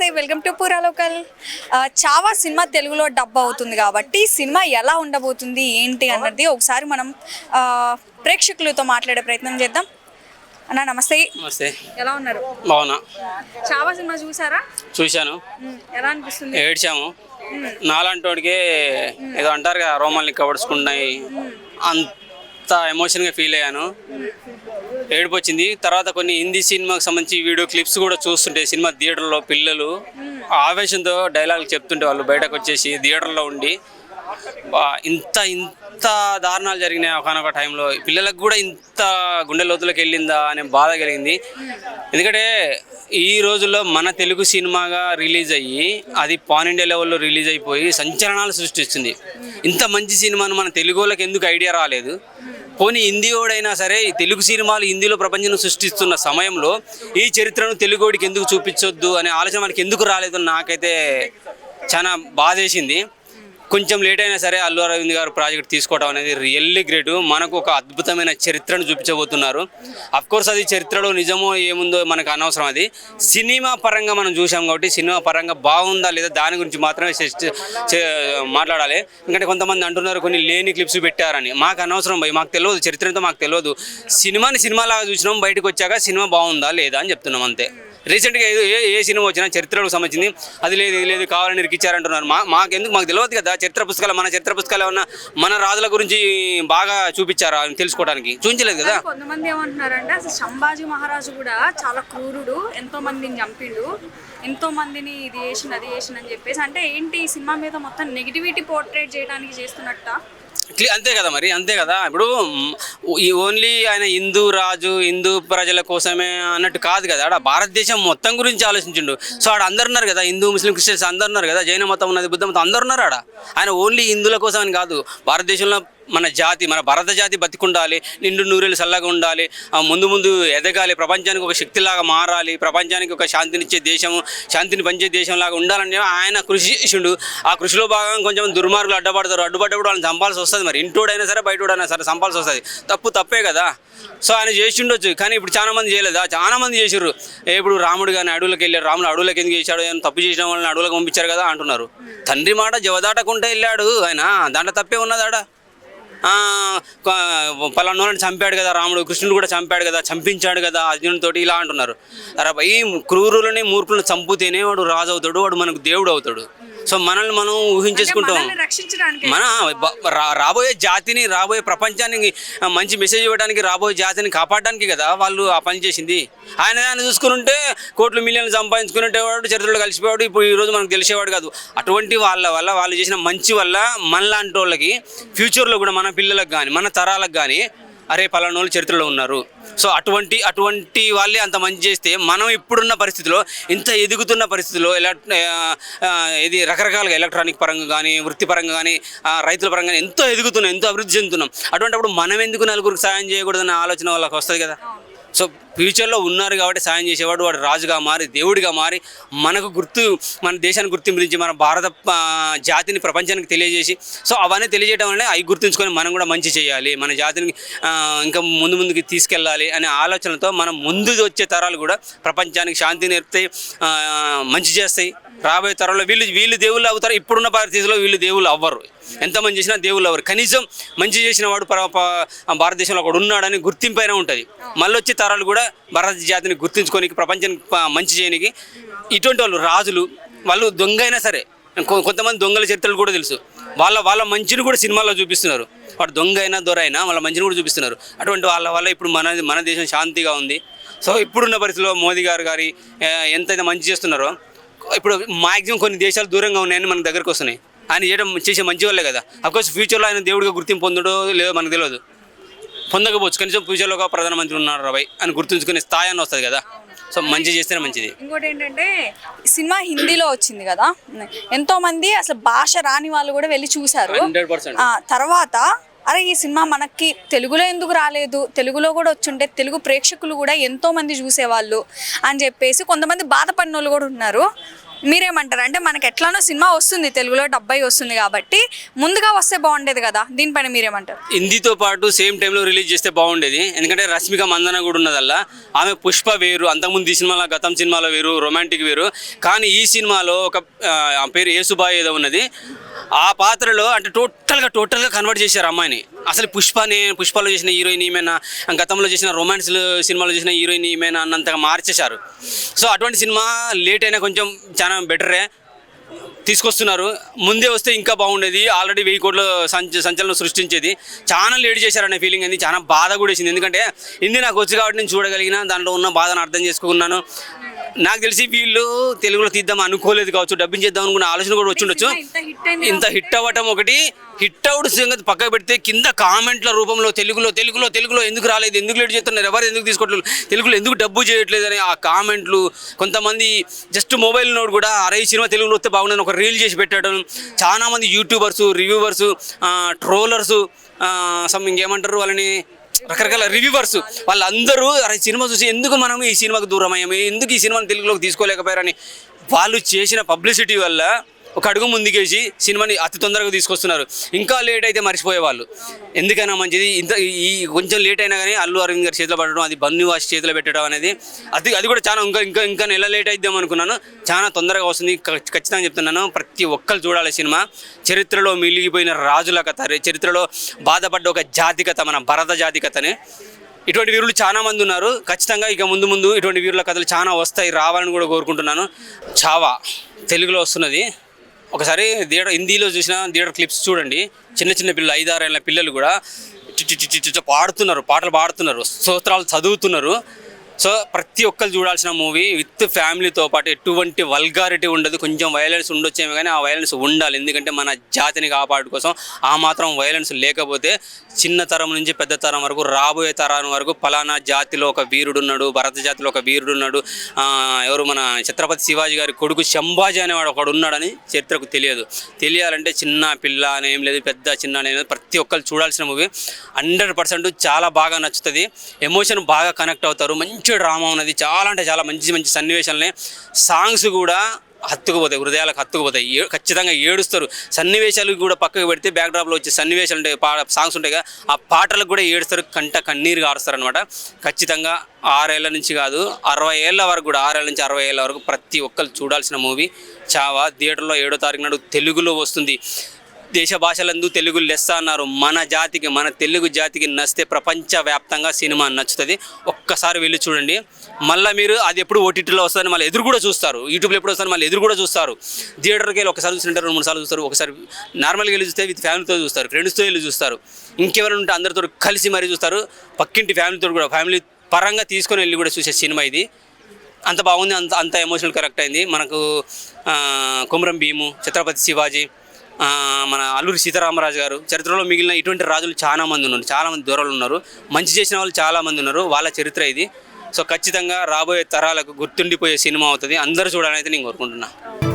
నమస్తే, welcome to పూరా local. Chhaava cinema తెలుగులో డబ్ అవుతుంది కాబట్టి సినిమా ఎలా ఉండబోతుంది ఏంటి అన్నది ఒకసారి మనం ప్రేక్షకులతో మాట్లాడే ప్రయత్నం చేద్దాం. అన్న నమస్తే. నమస్తే. ఎలా ఉన్నారు? బాగున్నా. చావా సినిమా చూసారా? చూశాను. ఎలా అనిపిస్తుంది? ఏడ్చాము. నాలాంటోడికి ఏదో అంటారు కదా, రోమాల్ని కవడుచుకున్నాయి, అంత ఎమోషన్గా ఫీల్ అయ్యాను. ఏడుపు వచ్చింది. తర్వాత కొన్ని హిందీ సినిమాకి సంబంధించి వీడియో క్లిప్స్ కూడా చూస్తుంటే సినిమా థియేటర్లో పిల్లలు ఆవేశంతో డైలాగులు చెప్తుంటే వాళ్ళు బయటకు వచ్చేసి థియేటర్లో ఉండి ఇంత దారుణాలు జరిగినాయి ఒకనొక టైంలో. పిల్లలకు కూడా ఇంత గుండె లోతులకు వెళ్ళిందా అనే బాధ కలిగింది. ఎందుకంటే ఈ రోజుల్లో మన తెలుగు సినిమాగా రిలీజ్ అయ్యి అది పాన్ ఇండియా లెవెల్లో రిలీజ్ అయిపోయి సంచలనాలు సృష్టిస్తుంది. ఇంత మంచి సినిమాను మన తెలుగు వాళ్ళకి ఎందుకు ఐడియా రాలేదు? పోనీ హిందీ వాడైనా సరే ఈ తెలుగు సినిమాలు హిందీలో ప్రపంచం సృష్టిస్తున్న సమయంలో ఈ చరిత్రను తెలుగుడికి ఎందుకు చూపించొద్దు అనే ఆలోచన మనకి ఎందుకు రాలేదు నాకైతే చాలా బాధేసింది. కొంచెం లేట్ అయినా సరే అల్లు అరవింద్ గారు ప్రాజెక్ట్ తీసుకోవడం అనేది రియల్లీ గ్రేట్. మనకు ఒక అద్భుతమైన చరిత్రను చూపించబోతున్నారు. అఫ్కోర్స్ అది చరిత్రలో నిజమో ఏముందో మనకు అనవసరం. అది సినిమా పరంగా మనం చూసాం కాబట్టి సినిమా పరంగా బాగుందా లేదా దాని గురించి మాత్రమే మాట్లాడాలి. ఎందుకంటే కొంతమంది అంటున్నారు కొన్ని లేని క్లిప్స్ పెట్టారని. మాకు అనవసరం భయ్, మాకు తెలియదు, చరిత్రతో మాకు తెలియదు. సినిమాని సినిమాలాగా చూసినాం, బయటకు వచ్చాక సినిమా బాగుందా లేదా అని చెప్తున్నాం అంతే. రీసెంట్గా ఏ సినిమా వచ్చినా చరిత్రకు సంబంధించింది అది లేదు ఇది లేదు కావాలని ఇరికిచ్చారంటున్నారు. మాకెందుకు? మాకు తెలియదు కదా. మన చరిత్ర పుస్తకాలు ఏమన్నా మన రాజుల గురించి బాగా చూపించారా తెలుసుకోవడానికి? చూపించలేదు కదా. కొంతమంది ఏమంటున్నారంటే అసలు సంభాజీ మహారాజు కూడా చాలా క్రూరుడు, ఎంతో మందిని చంపిండు, ఎంతో మందిని ఇది చేసిన అది చేసిన అని చెప్పేసి. అంటే ఏంటి ఈ సినిమా మీద మొత్తం నెగిటివిటీ పోర్ట్రేట్ చేయడానికి చేస్తున్నట్ట? అంతే కదా మరి, అంతే కదా. ఇప్పుడు ఈ ఓన్లీ ఆయన హిందూ రాజు హిందూ ప్రజల కోసమే అన్నట్టు కాదు కదా. ఆడ భారతదేశం మొత్తం గురించి ఆలోచించిండు. సో ఆడ అందరు ఉన్నారు కదా, హిందూ ముస్లిం క్రిస్టియన్స్ అందరు ఉన్నారు కదా, జైన మతం ఉన్నది, బుద్ధ మతం అందరు ఉన్నారు ఆడ. ఆయన ఓన్లీ హిందువుల కోసం అని కాదు, భారతదేశంలో మన జాతి, మన భారత జాతి బతికుండాలి, నిండు నూరేళ్ళు చల్లగా ఉండాలి, ముందు ముందు ఎదగాలి, ప్రపంచానికి ఒక శక్తిలాగా మారాలి, ప్రపంచానికి ఒక శాంతినిచ్చే దేశము, శాంతిని పంచే దేశంలాగా ఉండాలని ఆయన కృషి చేసిండు. ఆ కృషిలో భాగంగా కొంచెం దుర్మార్గులు అడ్డుపడ్డప్పుడు వాళ్ళని చంపాల్సి వస్తుంది. మరి ఇంటోడైనా సరే బయటోడైనా సరే చంపాల్సి వస్తుంది. తప్పే కదా. సో ఆయన చేసిండొచ్చు, కానీ ఇప్పుడు చాలా మంది చేయలేదా? చాలా మంది చేసిర్రు. ఇప్పుడు రాముడు కానీ అడవులకు వెళ్ళాడు, రాముడు అడవులకు ఎందుకు చేశాడు? ఆయన తప్పు చేసిన వాళ్ళని అడవులకు పంపించారు కదా అంటున్నారు. తండ్రి మాట జవదాటకుంటే వెళ్ళాడు ఆయన, దాంట్లో తప్పే ఉన్నది ఆడ. పలానోళ్ళని చంపాడు కదా రాముడు, కృష్ణుడు కూడా చంపాడు కదా, చంపించాడు కదా అర్జునుడితోటి ఇలా అంటున్నారు. అరే ఈ క్రూరులని మూర్ఖులను చంపుతేనే వాడు రాజు అవుతాడు, వాడు మనకు దేవుడు అవుతాడు. సో మనల్ని మనం ఊహించేసుకుంటాం. మన రాబోయే జాతిని, రాబోయే ప్రపంచానికి మంచి మెసేజ్ ఇవ్వడానికి, రాబోయే జాతిని కాపాడడానికి కదా వాళ్ళు ఆ పని చేసింది. ఆయన చూసుకుని ఉంటే కోట్లు మిలియన్లు సంపాదించుకునేవాడు, చరిత్రలో కలిసిపోయాడు, ఇప్పుడు ఈరోజు మనకు తెలిసేవాడు కాదు. అటువంటి వాళ్ళ వల్ల, వాళ్ళు చేసిన మంచి వల్ల మనలాంటి వాళ్ళకి ఫ్యూచర్లో కూడా మన పిల్లలకు కానీ మన తరాలకు కానీ అరే పలానా వాళ్ళు చరిత్రలో ఉన్నారు. సో అటువంటి వాళ్ళే అంత మంచి చేస్తే మనం ఇప్పుడున్న పరిస్థితిలో, ఇంత ఎదుగుతున్న పరిస్థితిలో ఇది రకరకాలుగా ఎలక్ట్రానిక్ పరంగా కానీ వృత్తిపరంగా కానీ రైతుల పరంగా కానీ ఎంతో ఎదుగుతున్నాం, ఎంతో అభివృద్ధి చెందుతున్నాం. అటువంటిప్పుడు మనం ఎందుకు నలుగురికి సాయం చేయకూడదన్న ఆలోచన వాళ్ళకి వస్తుంది కదా. సో ఫ్యూచర్లో ఉన్నారు కాబట్టి సాయం చేసేవాడు వాడు రాజుగా మారి, దేవుడిగా మారి మనకు మన దేశానికి గుర్తింపు, మన భారత జాతిని ప్రపంచానికి తెలియజేసి, సో అవన్నీ తెలియజేయడం వల్ల అవి గుర్తుంచుకొని మనం కూడా మంచి చేయాలి, మన జాతిని ఇంకా ముందుకి తీసుకెళ్ళాలి అనే ఆలోచనతో మనం ముందు వచ్చే తరాలు కూడా ప్రపంచానికి శాంతి నేర్పుతాయి, మంచి చేస్తాయి. రాబోయే తరంలో వీళ్ళు దేవుళ్ళు అవుతారు. ఇప్పుడున్న పరిస్థితిలో వీళ్ళు దేవుళ్ళు అవ్వరు. ఎంతమంది చేసినా దేవుళ్ళు అవ్వరు. కనీసం మంచి చేసిన వాడు భారతదేశంలో ఒకడు ఉన్నాడని గుర్తింపు అయినా ఉంటుంది. మళ్ళీ వచ్చే తరాలు కూడా భారత జాతిని గుర్తించుకోనికి, ప్రపంచానికి మంచి చేయడానికి ఇటువంటి వాళ్ళు రాజులు, వాళ్ళు దొంగ అయినా సరే, కొంతమంది దొంగల చరిత్రలు కూడా తెలుసు, వాళ్ళ మంచిని కూడా సినిమాల్లో చూపిస్తున్నారు. వాడు దొంగ అయినా దొర అయినా వాళ్ళ మంచిని కూడా చూపిస్తున్నారు. అటువంటి వాళ్ళ వల్ల ఇప్పుడు మన దేశం శాంతిగా ఉంది. సో ఇప్పుడున్న పరిస్థితిలో మోదీ గారు ఎంతైతే మంచి చేస్తున్నారో, ఇప్పుడు మ్యాక్సిమం కొన్ని దేశాలు దూరంగా ఉన్నాయని మన దగ్గరకు వస్తున్నాయి. ఆయన చేసే మంచి వాళ్ళే కదా. అఫ్కోర్స్ ఫ్యూచర్లో ఆయన దేవుడిగా గుర్తింపు పొందడో లేదో మనకు తెలియదు, పొందకపోవచ్చు. కనీసం ఫ్యూచర్లో ఒక ప్రధానమంత్రి ఉన్నారు రాబాయ్ అని గుర్తుంచుకునే స్థాయి అని వస్తుంది కదా. సో మంచి చేస్తేనే మంచిది. ఇంకోటి ఏంటంటే సినిమా హిందీలో వచ్చింది కదా, ఎంతో మంది అసలు భాష రాని వాళ్ళు కూడా వెళ్ళి చూశారు. 100%. తర్వాత అరే ఈ సినిమా మనకి తెలుగులో ఎందుకు రాలేదు, తెలుగులో కూడా వచ్చుంటే తెలుగు ప్రేక్షకులు కూడా ఎంతో మంది చూసేవాళ్ళు అని చెప్పేసి కొంతమంది బాధపడిన వాళ్ళు కూడా ఉన్నారు. మీరేమంటారు? అంటే మనకి ఎట్లానో సినిమా వస్తుంది, తెలుగులో డబ్బై వస్తుంది కాబట్టి ముందుగా వస్తే బాగుండేది కదా, దీనిపైన మీరేమంటారు? హిందీతో పాటు సేమ్ టైంలో రిలీజ్ చేస్తే బాగుండేది. ఎందుకంటే రష్మిక మందన కూడా ఉన్నదల్లా. ఆమె పుష్ప వేరు, అంతకుముందు ఈ సినిమాలో గతం సినిమాలో వేరు, రొమాంటిక్ వేరు. కానీ ఈ సినిమాలో ఒక పేరు యేసుబాయ్ ఏదో ఉన్నది. ఆ పాత్రలో అంటే టోటల్గా కన్వర్ట్ చేశారు అమ్మాయిని. అసలు పుష్పలో చేసిన హీరోయిన్ ఈమెనా, గతంలో చేసిన రొమాన్స్ సినిమాలో చేసిన హీరోయిన్ ఈమెనా అన్నంతగా మార్చేశారు. సో అటువంటి సినిమా లేట్ అయినా కొంచెం చాలా బెటరే తీసుకొస్తున్నారు. ముందే వస్తే ఇంకా బాగుండేది. ఆల్రెడీ 1000 కోట్ల సంచలనం సృష్టించేది. చాలా లేట్ చేశారనే ఫీలింగ్ అయింది. చాలా బాధ కూడా వేసింది. ఎందుకంటే హిందీ నాకు వచ్చి కాబట్టి నేను చూడగలిగిన, దాంట్లో ఉన్న బాధను అర్థం చేసుకున్నాను. నాకు తెలిసి వీళ్ళు తెలుగులో తీద్దాం అనుకోలేదు కావచ్చు, డబ్బింగ్ చేద్దాం అనుకున్న ఆలోచన కూడా వచ్చి ఉండొచ్చు. ఇంత హిట్ అవ్వటం ఒకటి, హిట్ అవుట్ సంగతి పక్కకు పెడితే కింద కామెంట్ల రూపంలో తెలుగులో ఎందుకు రాలేదు, ఎందుకు లేట్ చేస్తున్నారు, ఎవరు ఎందుకు తీసుకోవట్లేదు, తెలుగులో ఎందుకు డబ్బు చేయట్లేదు అని ఆ కామెంట్లు. కొంతమంది జస్ట్ మొబైల్ నోట్ కూడా అరే ఈ సినిమా తెలుగులో వస్తే బాగుండని ఒక రీల్ చేసి పెట్టడం. చాలామంది యూట్యూబర్సు, రివ్యూవర్సు, ట్రోలర్సు, ఇంకేమంటారు వాళ్ళని, రకరకాల రివ్యూవర్స్, వాళ్ళందరూ అరే సినిమా చూసి ఎందుకు మనం ఈ సినిమాకు దూరం అయ్యాము, ఎందుకు ఈ సినిమాని తెలుగులోకి తీసుకోలేకపోయారని వాళ్ళు చేసిన పబ్లిసిటీ వల్ల ఒక అడుగు ముందుకేసి సినిమాని అతి తొందరగా తీసుకొస్తున్నారు. ఇంకా లేట్ అయితే మర్చిపోయేవాళ్ళు. ఎందుకైనా మంచిది ఈ కొంచెం లేట్ అయినా కానీ అల్లు అరవింద్ గారి చేతిలో పడడం, అది బన్నివాస్ చేతిలో పెట్టడం అనేది అది కూడా చాలా ఇంకా నెల లేట్ అయిద్దాం అనుకున్నాను. చాలా తొందరగా వస్తుంది. ఖచ్చితంగా చెప్తున్నాను, ప్రతి ఒక్కరు చూడాలి సినిమా. చరిత్రలో మిగిలిపోయిన రాజుల కథ, చరిత్రలో బాధపడ్డ ఒక జాతి కథ, మన భరత జాతి కథని. ఇటువంటి వీరులు చాలా మంది ఉన్నారు. ఖచ్చితంగా ఇక ముందు ఇటువంటి వీరుల కథలు చాలా వస్తాయి, రావాలని కూడా కోరుకుంటున్నాను. చావా తెలుగులో వస్తున్నది. ఒకసారి హిందీలో చూసిన థియేటర్ క్లిప్స్ చూడండి. చిన్న పిల్లలు, 5-6 ఏళ్ళ పిల్లలు కూడా పాటలు పాడుతున్నారు, స్తోత్రాలు చదువుతున్నారు. సో ప్రతి ఒక్కరు చూడాల్సిన మూవీ. విత్ ఫ్యామిలీతో పాటు ఎటువంటి వల్గారిటీ ఉండదు. కొంచెం వైలెన్స్ ఉండొచ్చేమో కానీ ఆ వైలెన్స్ ఉండాలి. ఎందుకంటే మన జాతిని కాపాడు కోసం ఆ మాత్రం వైలెన్స్ లేకపోతే చిన్న తరం నుంచి పెద్ద తరం వరకు, రాబోయే తరం వరకు ఫలానా జాతిలో ఒక వీరుడున్నాడు, భరత జాతిలో ఒక వీరుడున్నాడు, ఎవరు మన ఛత్రపతి శివాజీ గారి కొడుకు శంభాజీ అనేవాడు ఒకడు ఉన్నాడని చరిత్రకు తెలియాలంటే చిన్న పిల్ల అనేం లేదు, పెద్ద చిన్న అనేది ప్రతి ఒక్కరు చూడాల్సిన మూవీ. 100% చాలా బాగా నచ్చుతుంది. ఎమోషన్ బాగా కనెక్ట్ అవుతారు. మంచి డ్రామా ఉన్నది. చాలా అంటే చాలా మంచి సన్నివేశాలనే. సాంగ్స్ కూడా హత్తుకుపోతాయి, హృదయాలకు హత్తుకుపోతాయి. ఖచ్చితంగా ఏడుస్తారు. సన్నివేశాలు కూడా పక్కకు పెడితే బ్యాక్డ్రాప్లో వచ్చే సన్నివేశాలు ఉంటాయి, సాంగ్స్ ఉంటాయి కదా, ఆ పాటలకు కూడా ఏడుస్తారు, కన్నీరు గారుస్తారు అనమాట. ఖచ్చితంగా 6 ఏళ్ళ నుంచి కాదు 60 ఏళ్ళ వరకు కూడా, 6 ఏళ్ళ నుంచి 60 ఏళ్ళ వరకు ప్రతి ఒక్కరు చూడాల్సిన మూవీ చావా. థియేటర్లో 7వ తారీఖు నాడు తెలుగులో వస్తుంది. దేశ భాషలందు తెలుగు లెస్స అన్నారు. మన తెలుగు జాతికి నచ్చితే ప్రపంచవ్యాప్తంగా సినిమా నచ్చుతుంది. ఒక్కసారి వెళ్ళి చూడండి. మళ్ళీ మీరు అది ఎప్పుడు ఓటీటీలో వస్తుందని మళ్ళీ ఎదురు కూడా చూస్తారు, యూట్యూబ్లో ఎప్పుడు వస్తుందని మళ్ళీ ఎదురు కూడా చూస్తారు. థియేటర్కి వెళ్ళి ఒకసారి చూస్తుంటారు, 2-3 సార్లు చూస్తారు. ఒకసారి నార్మల్గా వెళ్ళి చూస్తే విత్ ఫ్యామిలీతో చూస్తారు, ఫ్రెండ్స్తో వెళ్ళి చూస్తారు, ఇంకెవరు ఉంటే అందరితో కలిసి మరీ చూస్తారు. పక్కింటి ఫ్యామిలీతో కూడా, ఫ్యామిలీ పరంగా తీసుకొని వెళ్ళి కూడా చూసే సినిమా ఇది. అంత బాగుంది, అంత ఎమోషనల్ కరెక్ట్ అయింది. మనకు కొమరం భీము, ఛత్రపతి శివాజీ, మన అల్లూరి సీతారామరాజు గారు, చరిత్రలో మిగిలిన ఇటువంటి రాజులు చాలామంది ఉన్నారు, చాలామంది దొరలు ఉన్నారు, మంచి చేసిన వాళ్ళు చాలామంది ఉన్నారు. వాళ్ళ చరిత్ర ఇది. సో ఖచ్చితంగా రాబోయే తరాలకు గుర్తుండిపోయే సినిమా అవుతుంది. అందరూ చూడాలని అయితే నేను కోరుకుంటున్నాను.